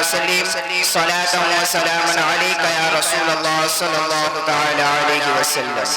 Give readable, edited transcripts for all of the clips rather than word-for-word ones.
वसल्लिम सलातन व सलामन अलैका या रसूलल्लाह सल्लल्लाहु तआला अलैहि वसल्लम।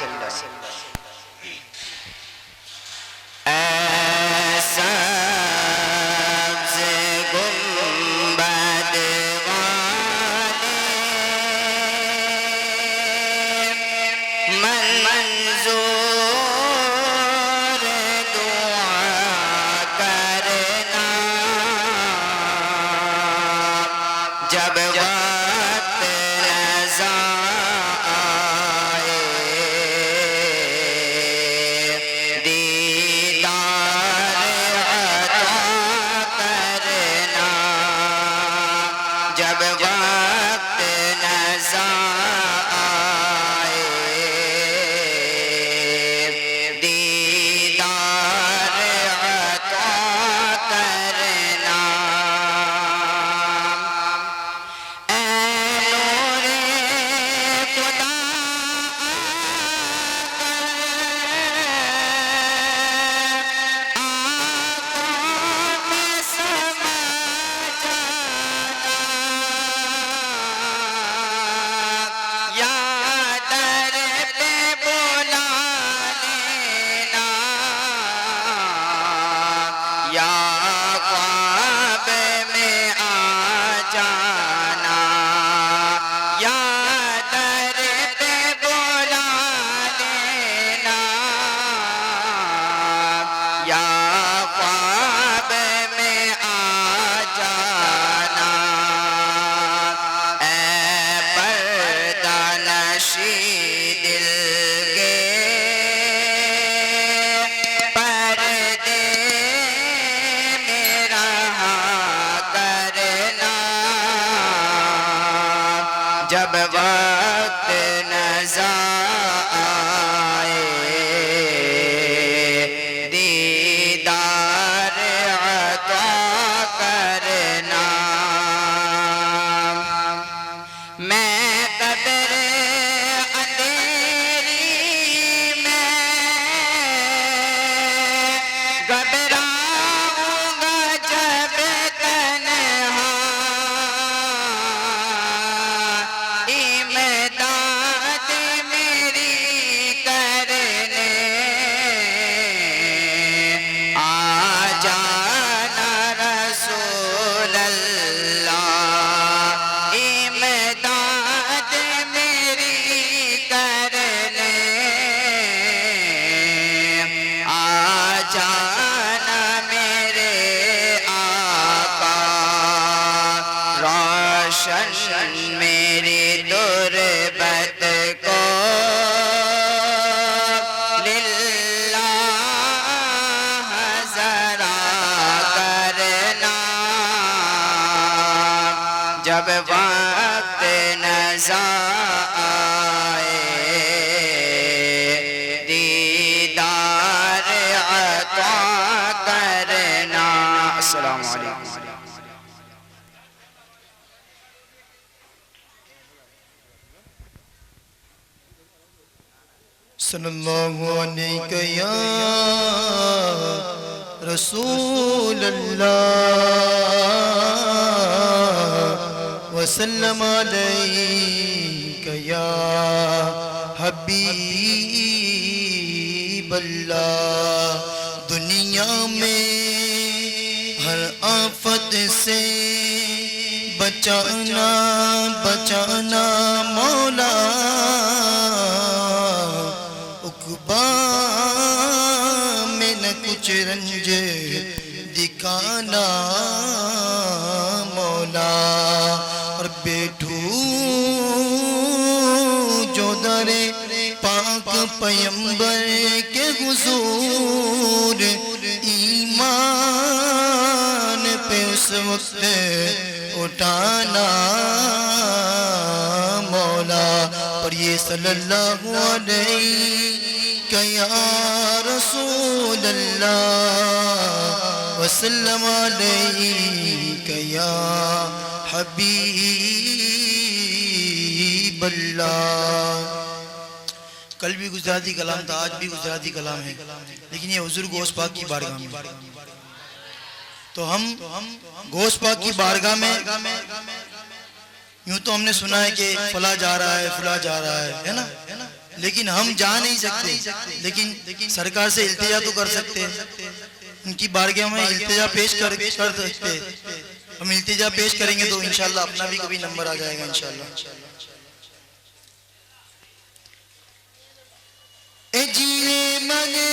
जब वक्त नज़ा आए दीदार अता करना। मैं कब्र अंधेरी में घबराऊंगा जब तन्हा, इमदाद मेरी करने आ जाना रसूल अल्लाह, इमदाद मेरी करने आ जाना मेरे आका, रोशन मेरी दुर्बत को लिल्लाह ज़रा करना। जब वक्त नज़ा आए दीदार अता करना। अस्सलामु अलैकुम। सल्लल्लाहु अलैहि या रसूल अल्लाह वसल्लम अलैका या हबीब अल्लाह। दुनिया में हर आफत से बचाना बचाना मौला, उक़बा में न कुछ रंज दिखाना मौला। और बैठू जो दरे पाक पैगंबर के हुजूर, ईमान पे उस वक्त उठाना मौला। और ये सल्लल्लाहु अलैहि या रसूल अल्लाह वसल्लम अलैका या हबीब अल्लाह। कल भी गुजराती कलाम था, आज भी गुजराती कलाम है, लेकिन ये हुजूर गौस पाक की बारगाह में तो हम गौस पाक की बारगाह में यूं तो हमने सुना है कि फला जा रहा है, फला जा रहा है ना, लेकिन हम जा नहीं सकते, लेकिन सरकार से इल्तिजा तो कर सकते हैं। उनकी बारगाह में इल्तिजा पेश कर सकते हैं। हम इल्तिजा पेश करेंगे तो इंशाल्लाह अपना भी कभी नंबर आ जाएगा इंशाल्लाह। ए जीने मने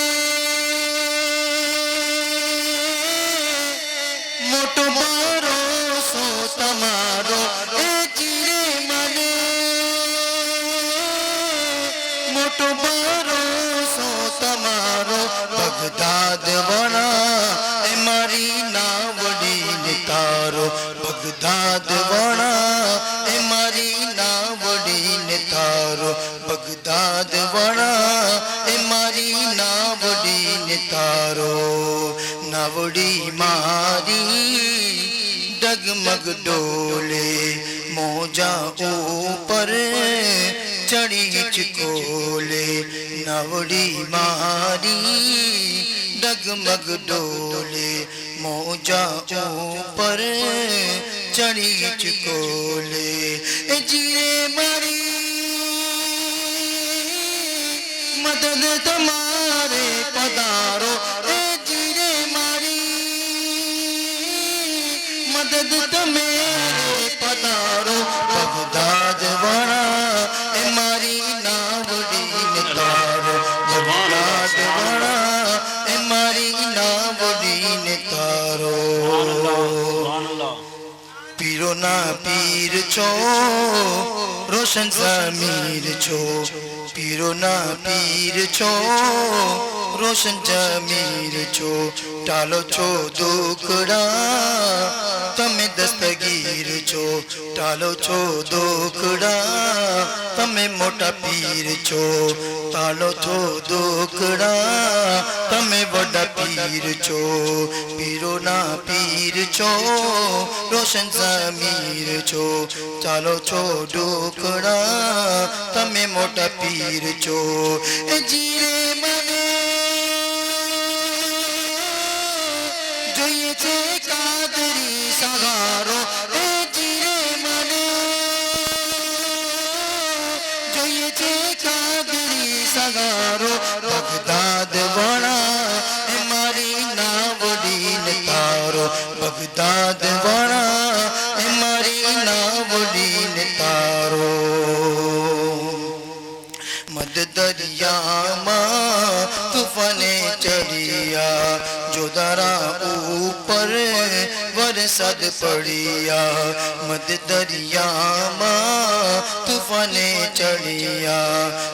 मोटो भरोसो तमारो, ए जीने मने मोटो भरोसो तमारो, बगदाद वणा ए मारी नावड़ी नितारो, बगदाद वणा ए मारी नावड़ी नितारो, बगदाद वणा ए मारी नावड़ी नितारो, नावड़ी मारी डगमग डोले, मौजा ऊपर चढ़ी चिकोले, नावड़ी मारी डगमग डोले, मौजा ऊपर चढ़ी चिकोले, ए जीरे मारी मदद तुम्हारे पधारो, ए जीरे मारी मदद तुम्हें पधारो, बगदाद वणा ए मारी नावड़ी नितारो, बगदाद वणा ए मारी नावड़ी नितारो। पीरो ना पीर छो रोशन ज़मीर छो, पीरो ना पीर छो रोशन ज़मीर छो, टालो छो दुखड़ा तमें दस्तगीर छो, टालो छो दुखड़ा तमें मोटा पीर छो, टालो छो दुखड़ा तमें वड्डा पीर छो, पीरो ना पीर छो रोशन ज़मीर छो, चालो छो दुखड़ा तमें मोटा पीर छो, ए जीरे मने જોઈએ છે કાદરી સગારો, એ જીરે મને જોઈએ છે કાદરી સગારો, બગદાદ વણા એ મારી નાવડી નિતારો, બગદાદ વણા એ મારી નાવડી નિતારો। मद दरिया मां तूफाने चढ़िया, जो दरा ऊपर वरसद पड़िया, मद दरिया मां तूफाने चढ़िया,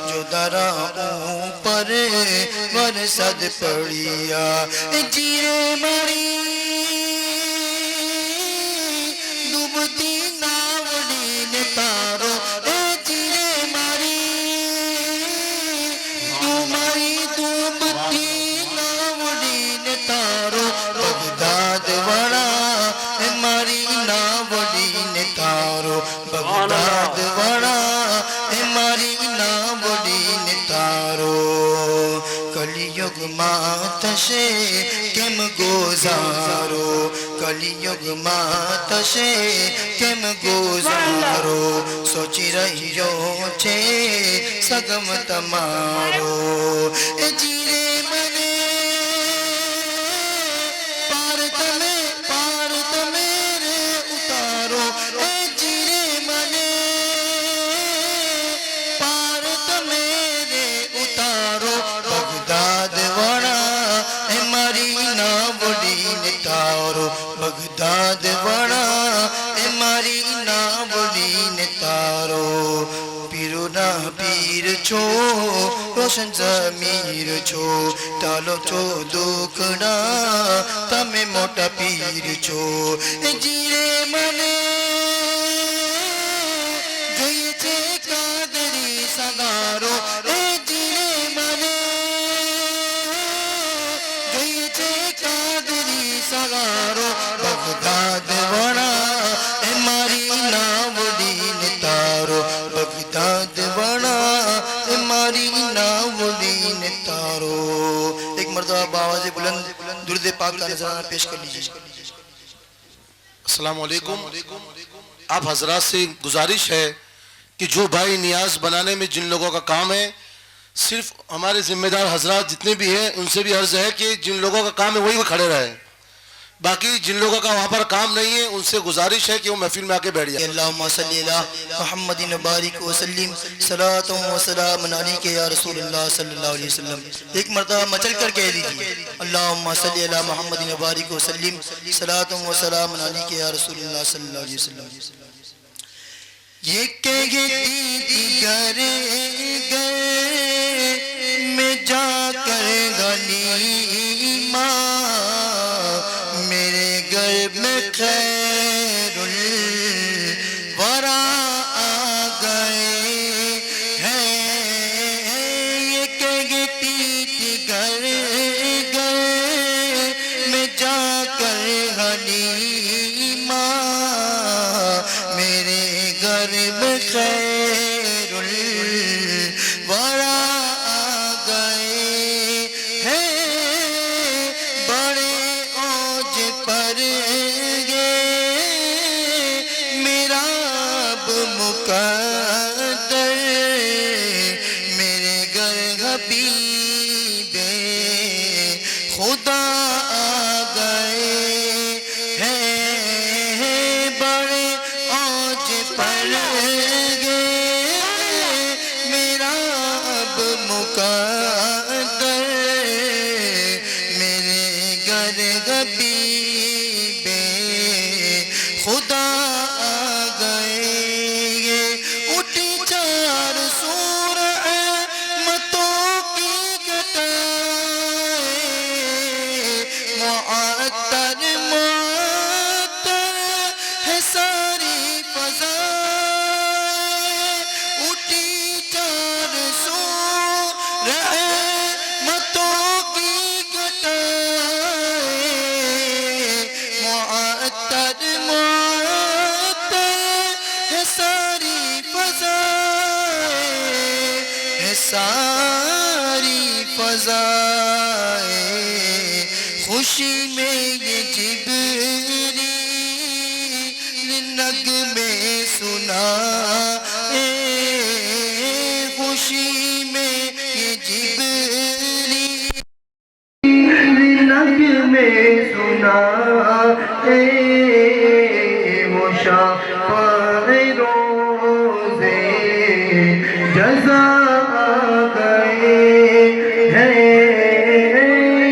जो दरा ऊपर वरसद पड़िया, जीरे मारी डूबती नावड़ी ने तारो, बगदाद वणा ए मारी नावड़ी नितारो, बगदाद वणा ए मारी नावड़ी नितारो। कलियुग मातशे केम गोजारो, कलियुग मातशे केम गोजारो, सोची रहियो छे सगम तमारो, ए जीरे मने बगदाद वणा ए मारी नावड़ी नितारो, पीरो ना पीर छो रोशन ज़मीर छो, टालो छो दुखड़ा तमें मोटा पीर छो, ए जीरे मने જોઈએ છે કાદરી સગારો, એ જીરે મને જોઈએ છે કાદરી સગારો, बगदाद वणा ए मारी नावड़ी नितारो, बगदाद वणा ए मारी नावड़ी नितारो। एक मर्तबा आवाज़ बुलंद दुरूद पाक का नज़राना पेश कर लीजिए। अस्सलाम वालेकुम। आप हजरात से गुजारिश है कि जो भाई नियाज बनाने में जिन लोगों का काम है, सिर्फ हमारे जिम्मेदार हजरात जितने भी हैं उनसे भी अर्ज है कि जिन लोगों का काम है वही वो खड़े रहे। बाकी जिन लोगों का वहाँ पर काम नहीं है उनसे गुजारिश है कि वो महफिल में आके बैठ जाए। अल्लाहुम्मा सल्ली अला मुहम्मदिन बारिक व सल्लिम सलातु व सलाम अलैका या रसूलुल्लाह सल्लल्लाहु अलैहि वसल्लम। एक मर्तबा मचल कर कह दीजिए, अल्लाहुम्मा सल्ली अला मुहम्मदिन बारिक व सल्लिम सलातु व सलाम अलैका या रसूलुल्लाह सल्लल्लाहु अलैहि वसल्लम। ये कहती थी घर घर में जाकर गनीमा, मेरे घर में खैरुल वरा आ गए हैं। ये कहती थी घर घर में जाकर गनीमा, मेरे घर में खैरुल वरा आ गए हैं। बड़े औज पर गए मेरा अब मुकद्दर, मेरे घर हबीबे खुदा आ गए हैं। बड़े औज पर गए मेरा अब मुकद्दर, मेरे घर हबीबे खुदा आ गए। उठी चार सूर मतों की कटाए, मुअत्तर मुअत्तर है सारी फ़ज़ाएं। उठी चार सूर मतों की कटाए, मुअत्तर मुअत्तर है सारी फ़ज़ाएं, है सारी फ़ज़ाएं। खुशी में ये जिब्रील नग़्मे सुनाए, खुशी में ये जिब्रील नग़्मे सुनाए। मुशाफ़े रोज़े जज़ा आ गए हैं।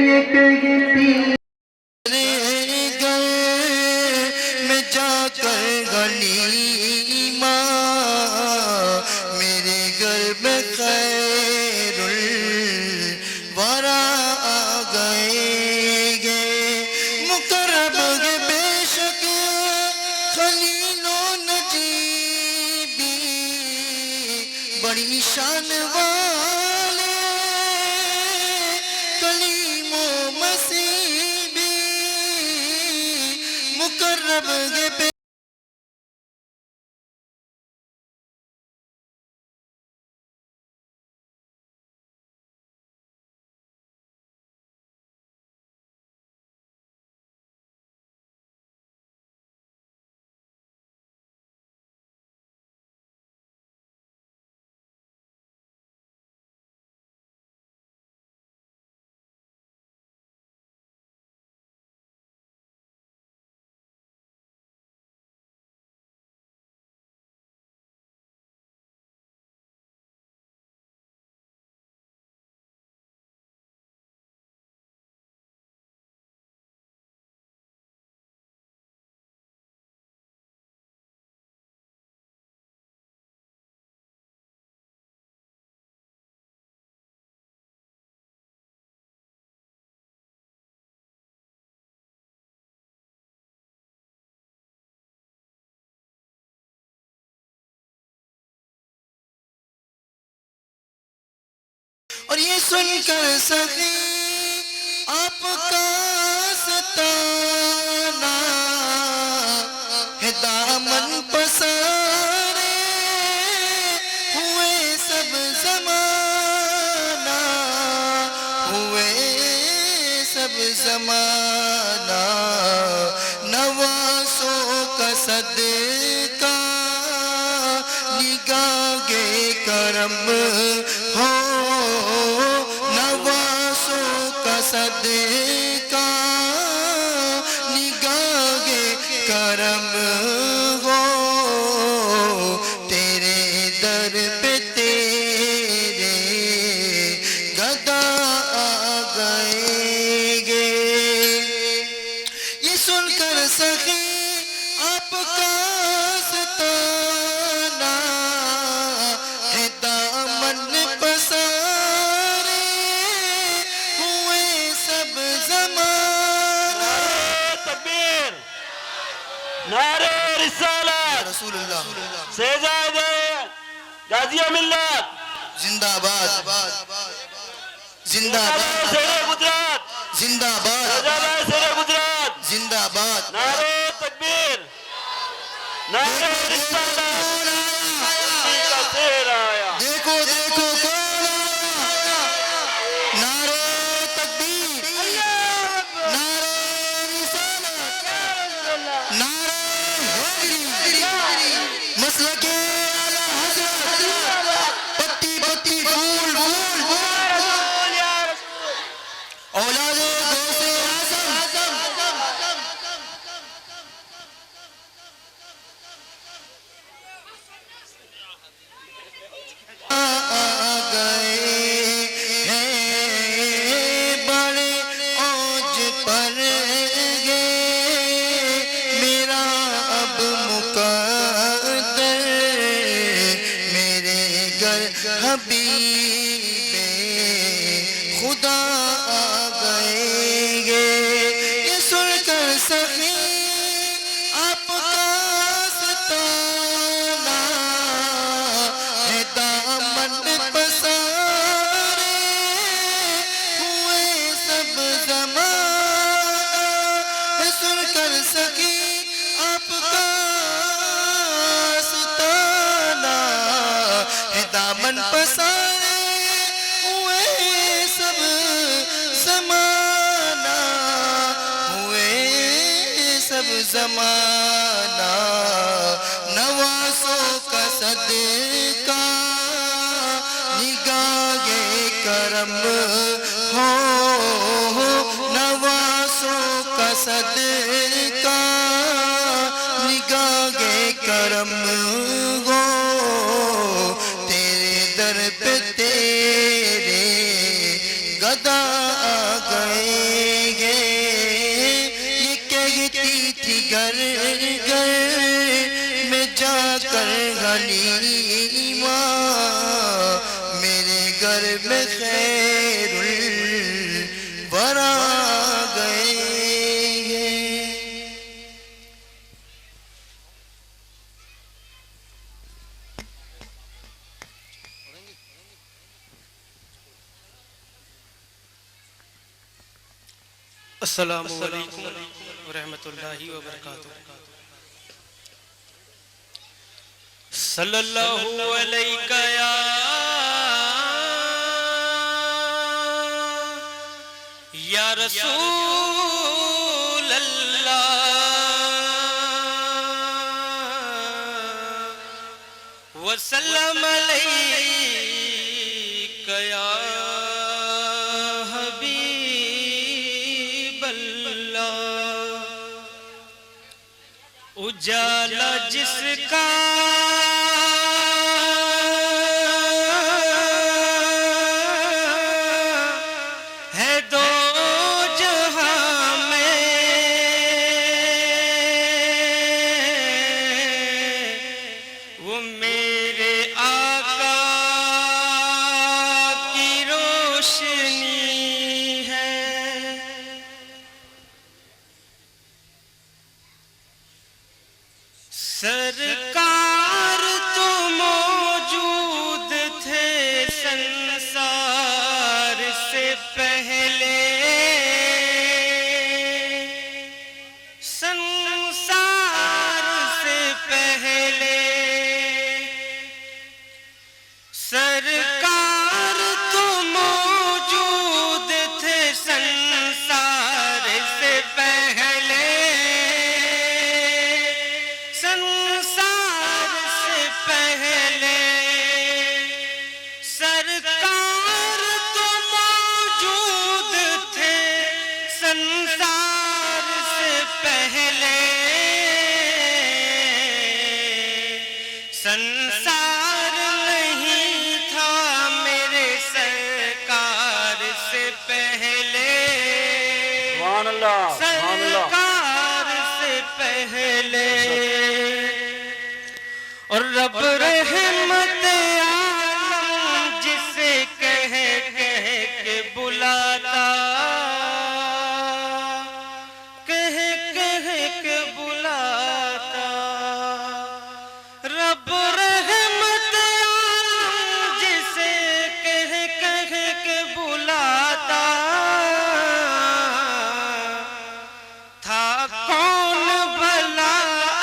ये कहती घर में जाकर गनीमा, मेरे घर में खैरुल वरा आ गए। मुकर्रब के बेशक खलीलो नजीबी, बड़ी शान वाले कलीमो मसीबी। मुकर्रब के और ये सुनकर सखी आपका सताना है दामन पसारे हुए सब ज़माना, हुए सब ज़माना। नवासों करम हो, नवासों का सदका निगाहे करम हो, तेरे दर पे तेरे गदा आ गएंगे। ये सुनकर सखी आपका सताना है, दामन पसारे हुए सब ज़माना। तकबीर, नारे रिसालत, रसूलुल्लाह शहजादे गाजिया मिल्लत जिंदाबाद जिंदाबाद शेरे गुजरात, जिंदाबाद शहजादा शेरे गुजरात, जिंदाबाद। नारे तकबीर, नारे रिसालत, का शेर आया। देखो देखो कौन आया, नारे तकबीर, नारे रिसालत, नारे हैदरी, मसलके आला हज़रत, पत्ती पत्ती फूल फूल, औलादे गौसे आज़म, आ गए हैं बड़े औज पर गे, मेरा अब मुकद्दर मेरे घर हबीबे खुदा आ गएंगे। ये सुनकर सखी आपका सताना है, दामन पसारे हुए सब ज़माना। है सुनकर सखी आपका सताना है, दामन पसारे हुए सब ज़माना, हुए सब ज़माना। नवासों का सदका निगाहे करम हो, नवासों का सदका निगाहे करम हो, तेरे दर पे तेरे गदा आ गएंगे। ये कहती थी घर घर में जाकर गनीमा, मेरे घर में खैरुल वरा गए हैं। अस्सलामु अलैकुम रहमतुल्लाहि व बरकातुहू। सल्लल्लाहु अलैका या रसूल अल्लाह, वसल्लम अलैका या हबीब अल्लाह। उजाला जिसका है दो जहां में, वो मेरे आका की रोशनी है। सरकार तो मौजूद थे संसार से पहले, संसार से पहले संसार नहीं था मेरे सरकार से पहले, सुभान अल्लाह, सुभान अल्लाह। सरकार से पहले, और रब रहमत आलम जिसे कह कह के बुलाता, कह कह के बुलाता, रब रहमत आलम जिसे कह कह के बुलाता, था कौन भला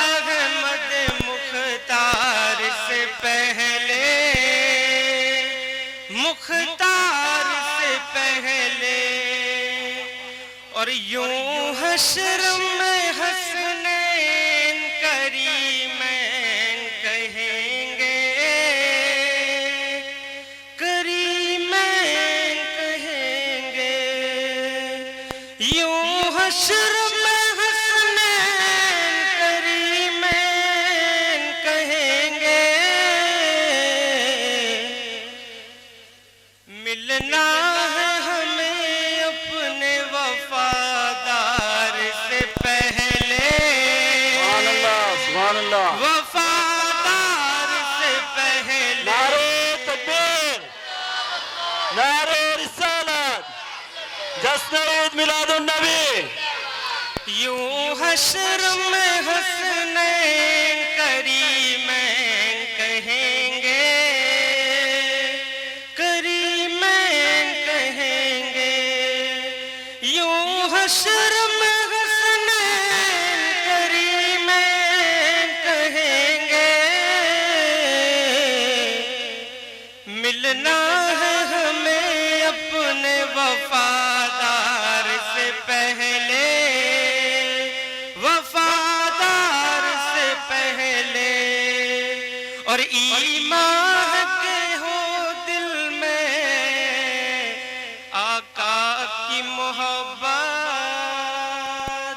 अहमद मुख्तार से पहले, मुख्तार से पहले। और यूं हश्र में हसनैन करीमैन कहेंगे, करीमैन कहेंगे। यूं हश्र में हसनैन करीमैन कहेंगे, मिलना है हमें अपने वफादार से पहले, सुभान अल्लाह, सुभान अल्लाह। वफादार से पहले। नारे तकबीर, नारे रिसालत, जश्न ईद मिलादुन नबी। यूं हश्र में हसनैन करीमैन कहेंगे, करीमैन कहेंगे। यूं हश्र में हसनैन करीमैन कहेंगे, मिलना है हमें अपने वफादार से पहले, वफादार से पहले। और ईमान के हो दिल में आका की मोहब्बत,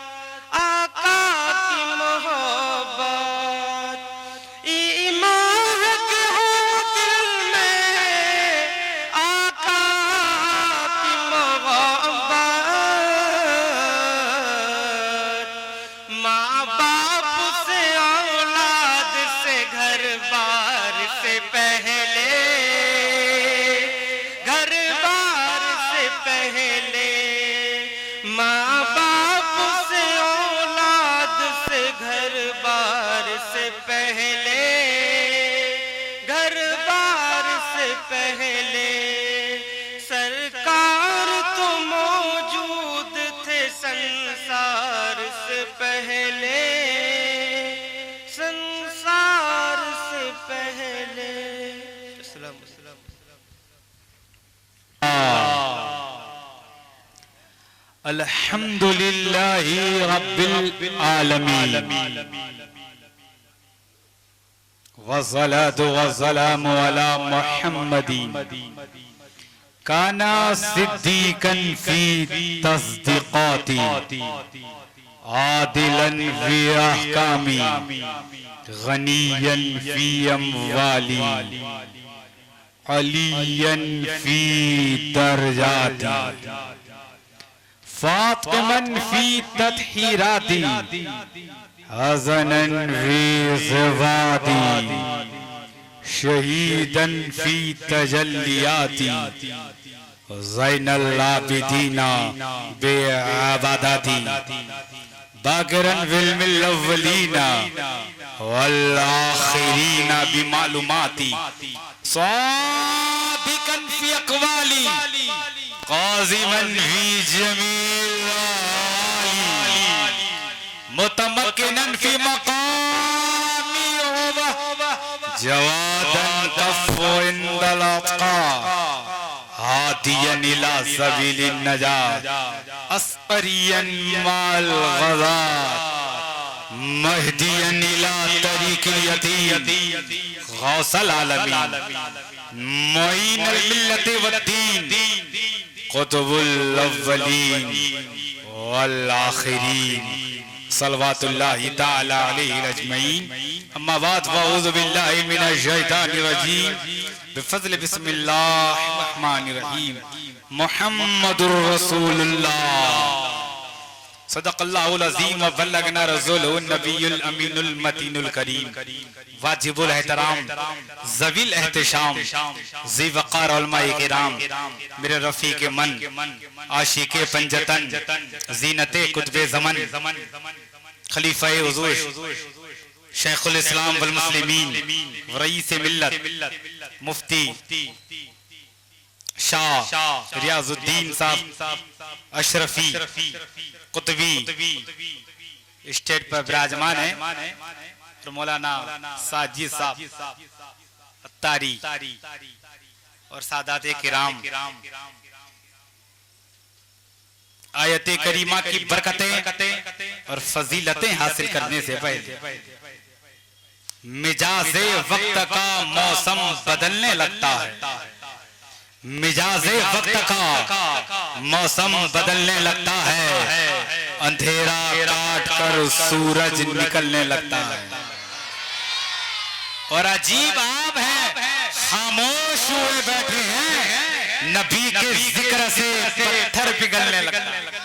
आका की मोहब्बत। ईमान के हो दिल में आका की मोहब्बत। माँ बाप से औलाद से घर बार से पहले, घर बार से पहले। माँ बाप से औलाद से घर बार से पहले, घर बार से पहले। सरकार तो मौजूद थे संसार से पहले, संसार से पहले। अल्हम्दुलिल्लाहि रब्बिल आलमीन वस्सलातु वस्सलामु अला मुहम्मदिन काना सिद्दीकन फी तस्दीक़ाती आदिलन फी अहकामी गनियन फी अमवाली अलियन फी दरजाती फातिमन फी तत्हीराती हज़नन फी ज़वादी शहीदन फी तजल्लियाती ज़ैनल आबिदीना बेअबादाती बाकिरन फिल मिल अव्वलीना वल आखिरीना बिमालूमाती सादिकन फी अक़वाली काज़िमन फी जमील मुतमक्किनन फी मक़ामी जवादन कफ़्फ़ु इंदल अत्क़ा हादियन इला सबीलिन नजात अस्क़रियन माल ग़ज़ात महदियन इला तरीक़िल यतीम गौसल आलमीन मुईनुल मिल्लति वद्दीन कुतुबुल अव्वलीन वल आखिरीन सल्लल्लाहु तआला अलैहि अजमईन। अम्मा बाद फअऊज़ु बिल्लाहि मिनश शैतानिर रजीम। बिफज़्ल बिस्मिल्लाहिर रहमानिर रहीम। मुहम्मदुर रसूलुल्लाह सदक़ल्लाहुल अज़ीम व बल्लगना रसूलुन नबियुल अमीनुल मतीनुल करीम। वाजिबुल एहतराम ज़वील एहतिशाम ज़ी वक़ार उलमाए किराम, मेरे रफ़ीक़ मन आशिक़े पंजतन ज़ीनते कुतुबे ज़मन, खलीफ़ाए हुज़ूर शेखुल इस्लाम वल मुस्लिमीन व रईस मिल्लत मुफ्ती शाह रियाजुद्दीन साहब अशरफी कुतुबी स्टेज पर विराजमान है, और मौलाना साजिद साहब अत्तारी और सादाते किराम। आयते करीमा की बरकतें और फजीलतें हासिल करने से पहले मिजाजे वक्त का मौसम बदलने लगता है, मिजाजे वक्त का मौसम बदलने लगता है, अंधेरा काट कर सूरज निकलने लगता है। और अजीब आप हैं, खामोश हुए बैठे हैं, नबी के जिक्र से पत्थर पिघलने लगता है।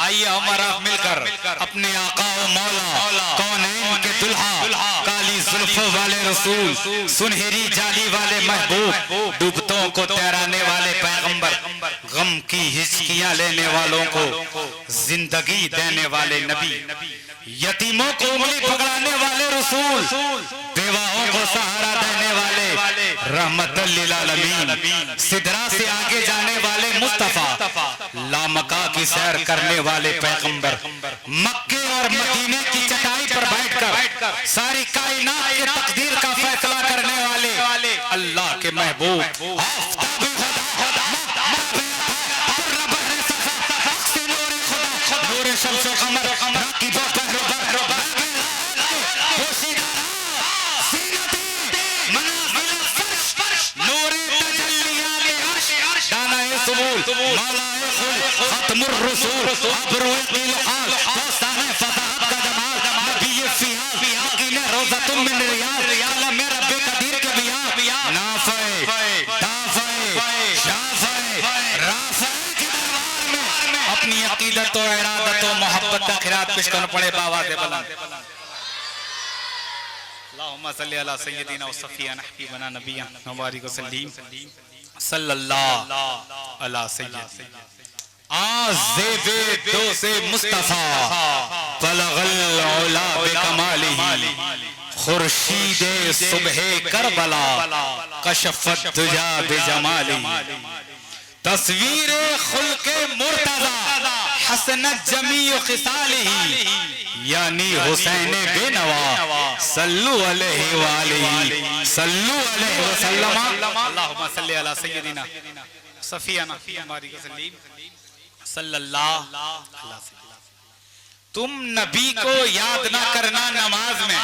आइए हमारा मिलकर अपने आका व मौला कौनैन के दुल्हा, काली जुल्फों वाले रसूल, सुनहरी जाली वाले महबूब, डूबतों को तैराने वाले पैगंबर, गम की हिचकियां लेने वालों को जिंदगी देने वाले नबी, यतीमों को उंगली पकड़ाने वाले रसूल, बेवाओं को सहारा देने वाले रहमतुल लिल आलमीन, सिदरा से आगे जाने वाले मुस्तफा, लामका की सैर करने वाले पैगंबर, मक्के और मदीने की चटाई पर बैठकर सारी कायनात की तकदीर का फैसला करने वाले अल्लाह के महबूब, अपनी अकीदत और इरादत और मोहब्बत का खिरात पेश करना पड़े बाबा से बुलंद। अल्लाहुम्मा सल्ली अला सय्यदिना व सफियाना हबीबना नबिया मुबारक सल्लीम सल्लल्लाहु अला सय्यद आज़ेबे दो से मुस्तफा बलगल औला बिकमालिही, खुर्शीदे सुबहे करबला कशफत दुजा बिजमालिही, तस्वीरे खुल्के मुर्तज़ा हसनत जमीउ खिसालिही, यानी हुसैन बेनवा सल्लु अलैहि व आलिही सल्लु अलैहि व सल्लम। अल्लाहुम्मा सल्ली अला सय्यदिना सफियाना मुबारक सल्लीम सल्लल्लाहु अलैहि वसल्लम। तुम नबी को याद ना करना नमाज में,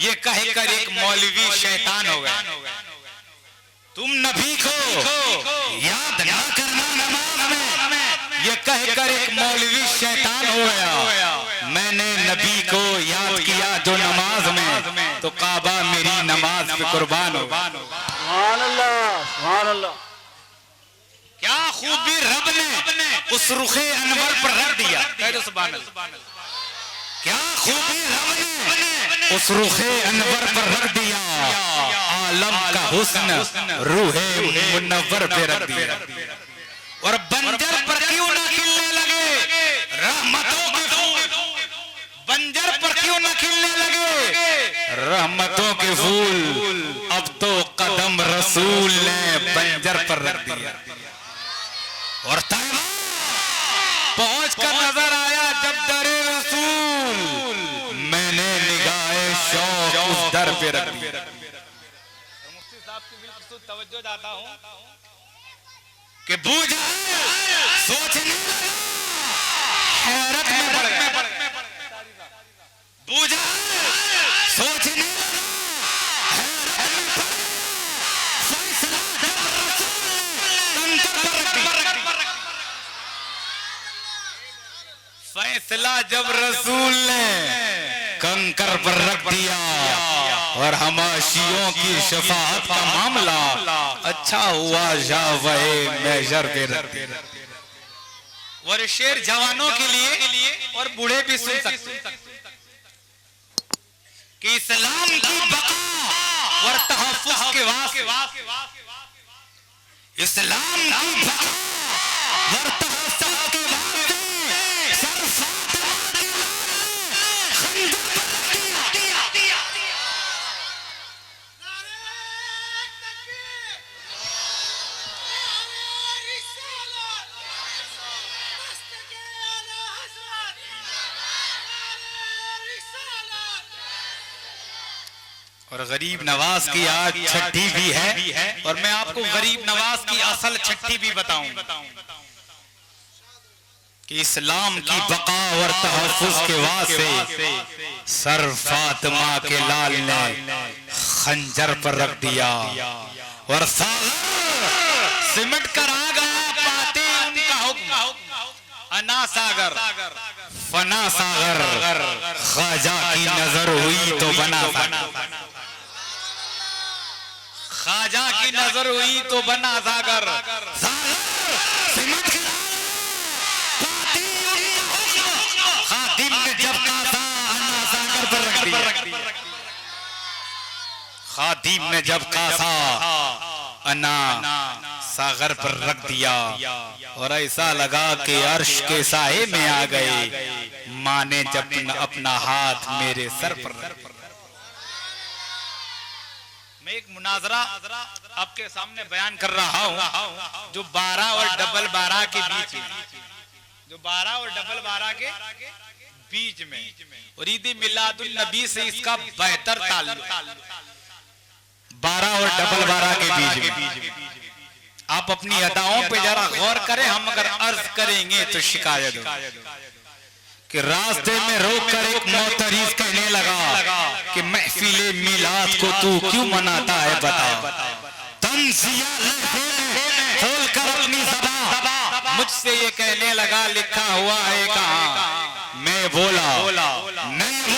ये कहकर एक मौलवी शैतान हो गया। तुम नबी को याद ना करना नमाज में, ये कहकर एक मौलवी शैतान हो गया। मैंने नबी को याद किया जो नमाज में, तो काबा मेरी नमाज पे कुर्बान हो। सुभान अल्लाह, सुभान अल्लाह। क्या खूबी रब ने उस रुखे अनवर पर रख दिया, कह दो सुभान अल्लाह। क्या खूबी रब ने उस रुखे अनवर पर रख दिया, आलम का हुस्न रूहे मुनव्वर पे रख दिया। और बंजर पर क्यों ना खिलने लगे रहमतों के फूल, बंजर पर क्यों ना खिलने लगे रहमतों के फूल, अब तो कदम रसूल ने बंजर पर रख दिया। और तैबा पहुंच कर नजर आया जब दरे रसूल, मैंने निगाहे शौक उस दर पे रख दी। मुफ्ती साहब की बिल्कुल तवज्जो चाहता हूं कि बूझा सोचने लगा, हैरत में पड़ गया। बूझा सोचने लगा, हैरत में पड़ गया। फैसला जब रसूल ने तंत्र पर रख दिया, बदला जब रसूल ने कंकर पर रख दिया और हमाशियों की शफाअत का मामला अच्छा हुआ जावे मेजर पे रख दिया। और शेर जवानों के लिए और बूढ़े भी सुन सकते कि इस्लाम की बका और तहफ्फुज़ के वास्ते, इस्लाम की बका और तहफ्फुज़ के वास्ते सर फातिमा के लाल खंजर पर दिया। और गरीब नवाज की आज छठी भी है और मैं आपको गरीब नवाज की असल छठी भी बताऊं कि इस्लाम की बका और तहफ्फुज़ के वास्ते सर फातिमा के लाल ने खंजर पर रख दिया और सागर सिमट कर आ गया पाते उनका हुक्म। अना सागर फना सागर ख्वाजा की नजर हुई तो बना सागर, ख्वाजा की नजर हुई तो बना सागर। सिमट कर खादिम ने जब कासा अन्ना सागर पर रख दिया, खादिम ने जब कासा अन्ना सागर पर रख दिया और ऐसा लगा कि अर्श के साए में आ गए। माँ ने जब अपना हाथ मेरे सर पर रख दिया। मैं एक मुनाजरा आपके सामने बयान कर रहा हूं जो 12 और डबल 12 के बीच में, जो 12 और डबल 12 के बीच में और ईद मिलादुल नबी से इसका बेहतर ताल्लुक 12 और डबल 12 के बीच में। आप अपनी अदाओं पे जरा गौर करें, हम अगर अर्ज करेंगे तो शिकायत कि रास्ते में रोककर एक मोहतरीज कहने लगा कि महफिले मिलाद को तू क्यों मनाता है बता। तंजिया खोलकर अपनी ज़बान मुझसे ये कहने लगा लिखा हुआ है कहाँ। मैं बोला नहीं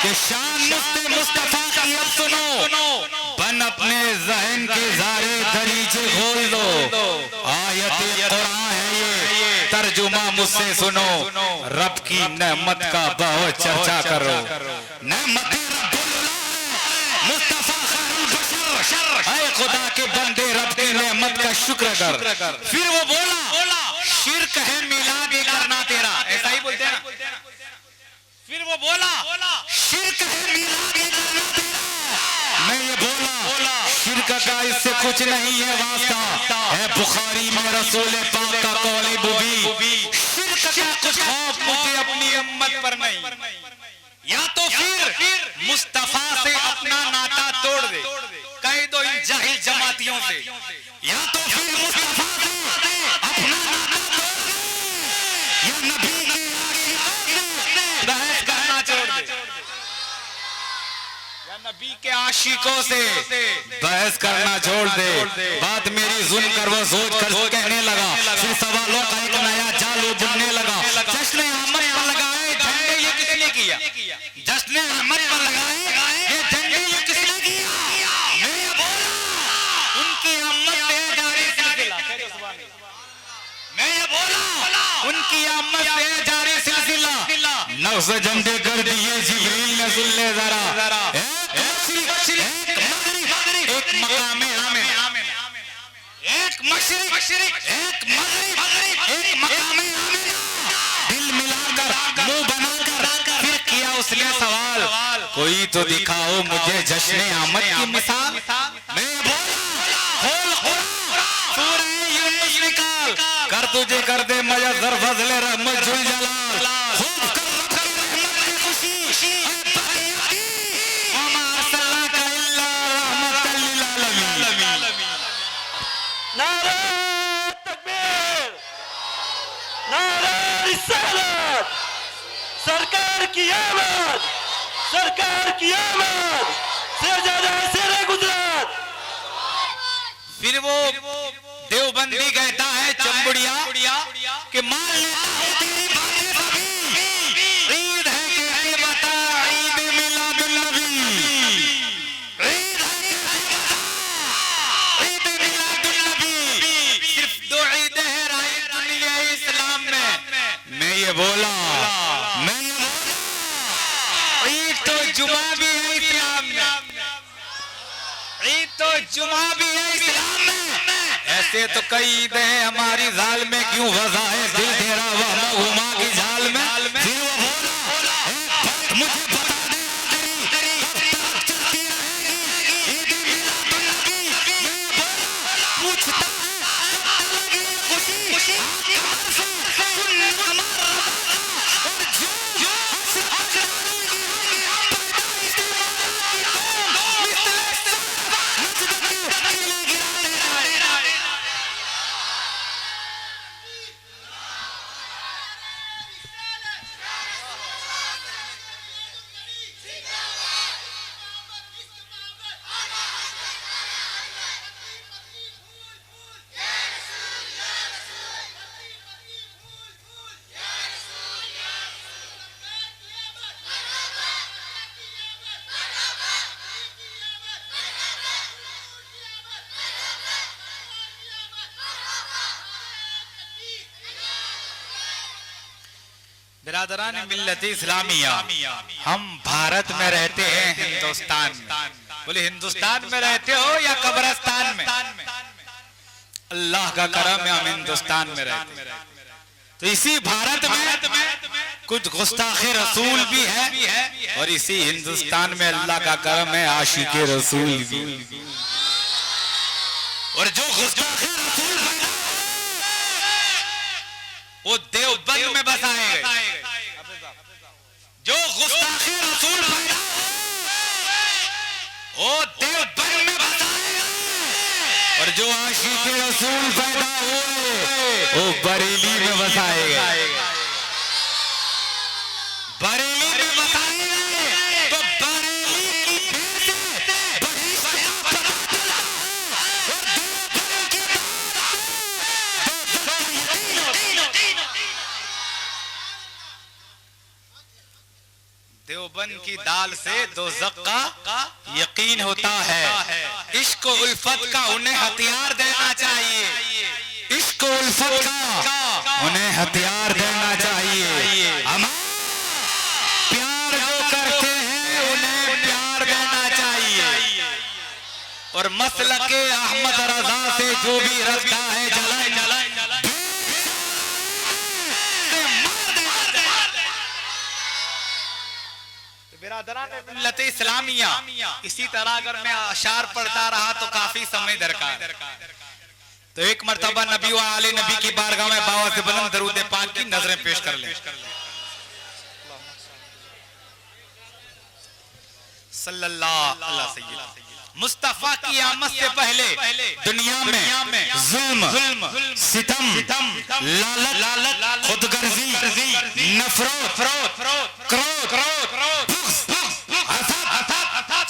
कि शान मुस्तफा की अब सुनो, बन अपने ज़हन के ज़ारे दरीचे खोल दो। आयत कुरान है ये, तर्जुमा मुझसे सुनो। रब की नेमत का बहुत चर्चा करो। नेमत मुस्तफा खैरुल बशर, ऐ खुदा के बंदे रब की नेमत का शुक्र कर। फिर वो बोला शिर्क है मिलाद करना तेरा, ऐसा ही बोलते हैं ना। फिर वो बोला शिर्क है मिलाद करना तेरा। मैं ये बोला शिर्क का इससे कुछ नहीं है वास्ता है। बुखारी में रसूल पाक का कौल बुबी, शिर्क का कुछ खौफ मुझे अपनी उम्मत पर नहीं। या तो फिर मुस्तफा से अपना नाता तोड़ दे, कह दो इन जाहिल जमातियों से। या तो फिर मुस्तफा से अपना नाता तोड़ दे या नबी के आगे बहस करना छोड़ दे, नबी के आशिकों से बहस करना छोड़ दे। बात मेरी सुन कर वो सोच कर कहने लगा। फिर सवालों का एक नया जाल बुनने लगा। जश्न अहमद पर लगाए झंडे ये किसने किया? जश्न अहमद पर लगाए ये झंडे ये किसने किया? मैं ये बोला उनकी अहमद से जारी सिलसिला। मैं ये बोला उनकी अहमद से जारी सिलसिला। नफ्स झंडे कर दिए जिब्रील ने, सुन ले जरा। एक मकामे आमिन, एक मशरिक, एक मगरिब, एक मकामे आमिन। दिल मिलाकर मुंह बनाकर फिर किया उसने सवाल, कोई तो दिखाओ मुझे जश्न आमद की मिसाल। मैं बोला सूरह यूनुस निकाल कर तुझे कर दे मयसर फज़ले रहमत जुल जलाल। खूब कर रहमत की खुशी नारे तकबीर, नारे रिसालत, सरकार की आमद, सरकार की आमद, शेर गुजरात। फिर वो देवबंदी कहता है चंबुड़िया कि मान लेता हूं तेरी बातें सभी, तो जुमा भी है इस्लाम में, ऐसे तो कई ईद है हमारी जाल में, क्यों वजह है दिल तेरा वह घुमा की जाल में। फिर वो बोला एक बात मुझे बता दे आखिरी, कब तक चलती रहेगी ईद मिलादुन्नबी? मैं बोला पूछता है कब तक लगी खुशी आखिर से सुन हमारा और जो बिरादरान मिल्लत इस्लामिया, हम भारत में रहते हैं हिंदुस्तान में। बोले हिंदुस्तान में रहते हो या कब्रिस्तान में? अल्लाह का करम है हम हिंदुस्तान में रहते हैं। तो इसी भारत में कुछ गुस्ताखे रसूल भी है और इसी हिंदुस्तान में अल्लाह का करम है आशिके रसूल भी। और जो गुस्ताखे रसूल वो देवबंद में बसाए गए, जो गुस्ताखे रसूल पैदा वो देवबंद में बसाए गए, और जो आशिके रसूल पैदा हुए वो बरेली में बसाए गए। बरेली में बसाए गए तो बरेली की बेटे बड़ी सजा पता चला और देवबंद की दाल से दोज़ख का यकीन होता है। इश्क उल्फत का उन्हें हथियार देना चाहिए, इश्क उल्फत का उन्हें हथियार देना चाहिए। हम प्यार जो करते हैं उन्हें प्यार देना चाहिए, और मसलके अहमद रजा से जो भी रखता है जलन मिल्लत इस्लामिया। इसी तरह अगर मैं अशार पढ़ता रहा तो काफी समय दरकार। तो एक मर्तबा नबी व आले नबी की बारगाह में बाबा से बुलंद दरूद पाक की नजरें पेश कर लें। सल्लल्लाहु अलैहि वसल्लम। मुस्तफा की आमद से पहले दुनिया में जुल्म, सितम, लालच, खुदगर्जी, नफरत, क्रोध,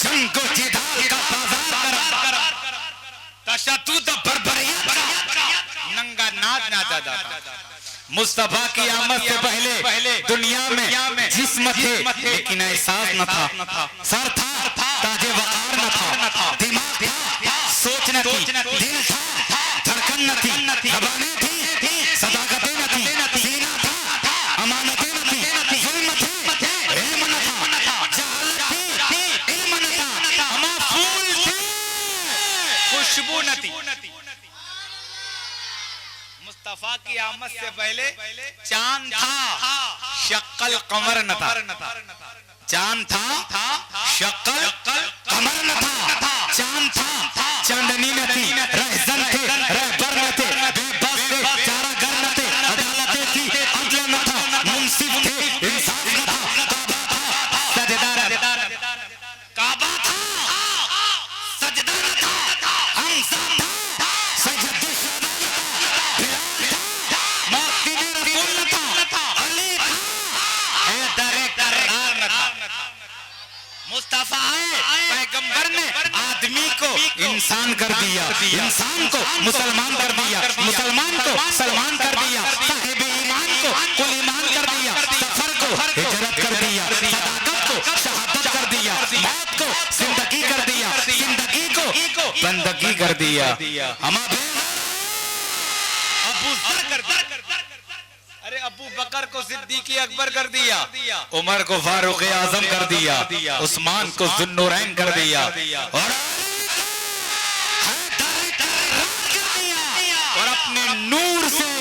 जंग को जिदाल का बाजार, तशद्दुद, बर्बरियत, नंगा नाच नाचा जाता। मुस्तफा की आमद से पहले दुनिया में जिस्म थे लेकिन एहसास न था, सर था ताजे वकार न था, दिमाग था सोच न थी, दिल था धड़कन न थी, ज़बानें थी सदाकतें न थी, सीना था अमानतें न थी, जुल्म थे इल्म न था, जहालत थी इल्म न था, हम फूल थे खुशबू न थी। मुस्तफा की आमद से पहले चांद था शक्ल कमर न था, चांद था शक्ल कमर न था, चांद था चांदनी न थी, रहज़न थे रहबर न थे, बेबस थे चारागर न थे, अदालतें थी अदल न था, मुंसिफ थे इंसाफ न था, काबा था सजदा न था, हमजा था सजदा मुस्तफा आए पैगंबर ने आदमी को इंसान कर दिया, इंसान को मुसलमान कर दिया, मुसलमान को सलमान कर दिया, साहिब ईमान को कुल ईमान कर दिया, सफर को हिजरत कर दिया, सदाकत को शहादत कर दिया, मौत को जिंदगी कर दिया, जिंदगी को बंदगी कर दिया। हम अबू ज़र कर दिया, अरे अबू बकर को सिद्दीक़ अकबर कर दिया, उमर को फारूक आजम कर दिया, उस्मान को ज़ुन्नुरैन कर दिया, और नूर से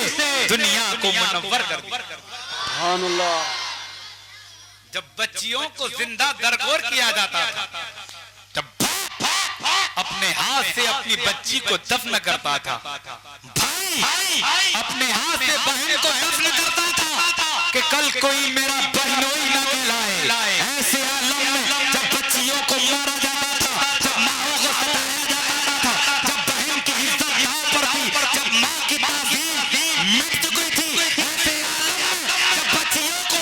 दुनिया को मुनव्वर कर दिया। सुभान अल्लाह। जब बच्चियों को जिंदा दरगोर किया जाता था, जब अपने हाथ से अपनी बच्ची को दफन करता था, भाई अपने हाथ से बहन को दफन करता था कि कल कोई मेरा बहनोई न मिलाए। ऐसे आलम में जब बच्चियों को मारा जाता था, जब माओ को सताया जाता था, जब बहन की इज्जत यहाँ पर थी, जब माँ की ताज़ीम मिट चुकी थी, ऐसे आलम में जब बच्चियों को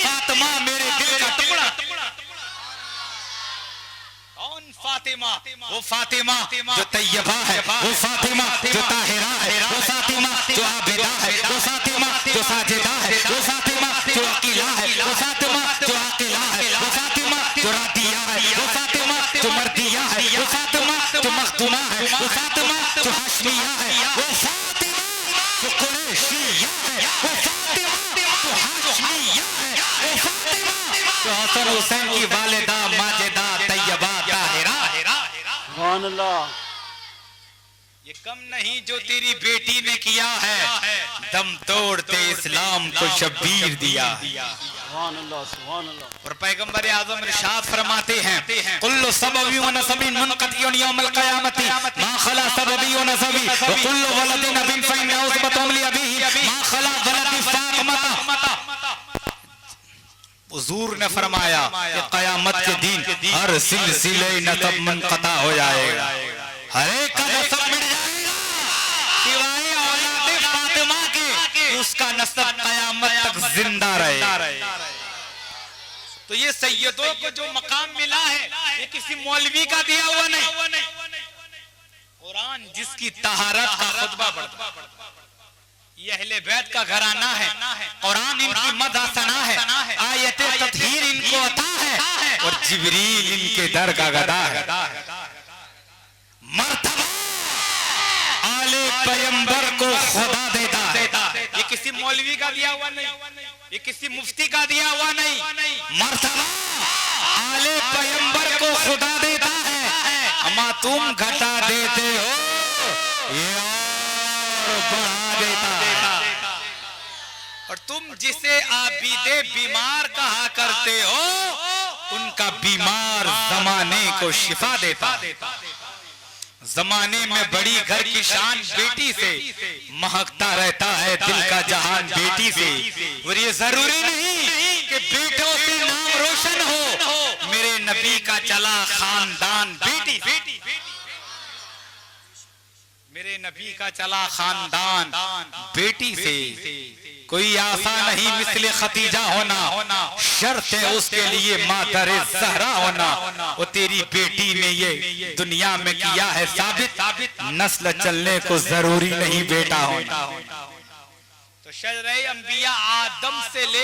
फातिमा मेरे दिल का टुकड़ा। कौन फातिमा? वो फातिमा जो तैयबा है, वो फातिमा जो ताहिरा है, वो फातिमा जो आबिदा है, वो फातिमा जो साजिदा है, वो फातिमा जो अकीला है, वो फातिमा जो आकिला है, वो फातिमा जो रादिया है, वो फातिमा जो मर्दिया है, वो फातिमा जो मखदूमा है, वो फातिमा जो हाशमिया है, वो फातिमा जो कुरैशिया है, वो फातिमा जो हाशमिया है, वो फातिमा जो हसन हुसैन की वालिदा माजिदा तैयबा ताहिरा। सुभान अल्लाह। ये कम नहीं जो तेरी बेटी ने किया है, दम तोड़ते इस्लाम को शब्बीर दिया। सुभान अल्लाह, सुभान अल्लाह। और पैगंबर आज़म इरशाद फरमाते हैं, कुल्लु सबबी व नसबिन मुनक़तियुन यौमल क़यामती मा खला सबबी व नसबी व कुल्लु वलदिन बिन फ़इन उसबतुम लि अबीही मा खला वलदी फ़ातिमा। हुजूर ने फरमाया कि क़यामत के दिन हर सिलसिले नसब मुनक़ता हो जाएगा, हर एक का नसब मिट जाएगा सिवाय औलाद फातिमा के, उसका नसब क़यामत तक जिंदा रहे। तो ये सैयदों को जो मकाम मिला है, ये किसी मौलवी का दिया हुआ नहीं। कुरान जिसकी तहारत का खुतबा पढ़ता, ये अहले बैत का घराना है, कुरान इनकी मदह सना है, आयते तत्हीर इनको अता है, और जिब्रील इनके दर का गदा है। मर्तबा आले पैगंबर को खुदा देता है। ये किसी मौलवी का दिया हुआ नहीं, ये किसी मुफ्ती का दिया हुआ नहीं। मर्तबा आले पैगंबर को खुदा देता है, अमा तुम घटा देते हो, ये और बढ़ा देता है। और तुम जिसे आबिदे बीमार कहा करते हो, उनका बीमार जमाने को शिफा देता। जमाने में बड़ी घर की शान बेटी से, महकता रहता है दिल का जहान बेटी से। और ये जरूरी नहीं कि बेटों से नाम रोशन हो, मेरे नबी का चला खानदान बेटी से, मेरे नबी का चला खानदान बेटी से। कोई आशा नहीं मिसले खतीजा होना, शर्त है उसके लिए मादरे ज़हरा होना। वो तेरी बेटी ने ये दुनिया में किया है साबित, नस्ल चलने को जरूरी नहीं बेटा होना। तो शजरे अंबिया आदम से लेकर